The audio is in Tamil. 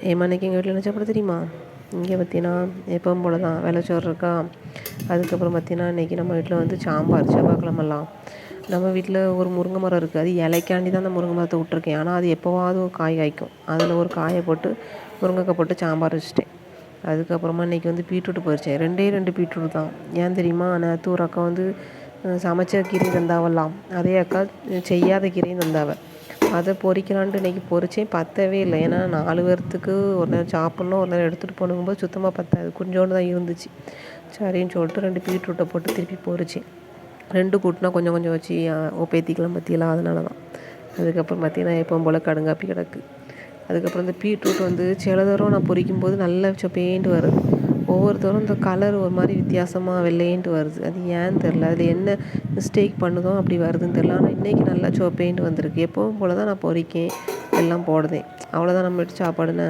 ஏம்மா இன்றைக்கி எங்கள் வீட்டில் என்ன சாப்பாடு தெரியுமா? இங்கே பார்த்தீங்கன்னா எப்பவும் போல தான் வெள்ளைச்சோறு இருக்கா. அதுக்கப்புறம் பார்த்தீங்கன்னா இன்றைக்கி நம்ம வீட்டில் வந்து சாம்பார். செவ்வாய்க்கிழமெல்லாம் நம்ம வீட்டில் ஒரு முருங்கை மரம் இருக்குது. அது இலைக்காண்டி தான் அந்த முருங்கை மரத்தை விட்ருக்கேன். ஆனால் அது எப்போவாவது ஒரு காய் காய்க்கும். அதில் ஒரு காயை போட்டு முருங்கைக்காய் போட்டு சாம்பார் வச்சுட்டேன். அதுக்கப்புறமா இன்றைக்கி வந்து பீட்ரூட் பொரிச்சேன். 2 பீட்ரூட் தான். ஏன் தெரியுமா? நேற்று ஒரு அக்கா வந்து சமைச்ச கீரை தந்தாவெல்லாம் அதே அக்கா செய்யாத கீரையும் தந்தாவ. அதை பொரிக்கலான்ட்டு இன்றைக்கி பொரிச்சேன். பத்தவே இல்லை. ஏன்னா 4 பேர்த்துக்கு ஒரு நேரம் சாப்பிட்ணும், ஒரு நேரம் எடுத்துகிட்டு போகணுங்கும்போது சுத்தமாக பத்தாது. கொஞ்சோண்டு தான் இருந்துச்சு. சரின்னு சொல்லிட்டு 2 பீட்ரூட்டை போட்டு திருப்பி பொரிச்சேன். 2 கூட்டினா கொஞ்சம் கொஞ்சம் வச்சு பேத்திக்கலாம் பற்றியெல்லாம் அதனால தான். அதுக்கப்புறம் பார்த்தீங்கன்னா எப்பவும் போல் கடுங்காப்பி கிடக்கு. அதுக்கப்புறம் இந்த பீட்ரூட் வந்து சில தூரம் நான் பொரிக்கும்போது நல்லா சொப்பேன்ட்டு வருது. ஒவ்வொரு தூரம் இந்த கலர் ஒரு மாதிரி வித்தியாசமாக வெள்ளையேன்ட்டு வருது. அது ஏன்னு தெரில. அதில் என்ன மிஸ்டேக் பண்ணுதோ அப்படி வருதுன்னு தெரில. ஆனால் இன்றைக்கி நல்லா சொப்பேன்ட்டு வந்திருக்கு. எப்பவும் போல் தான் நான் பொரிக்கேன், எல்லாம் போடுதேன். அவ்வளோதான் நம்ம வீட்டு சாப்பாடுன்னு.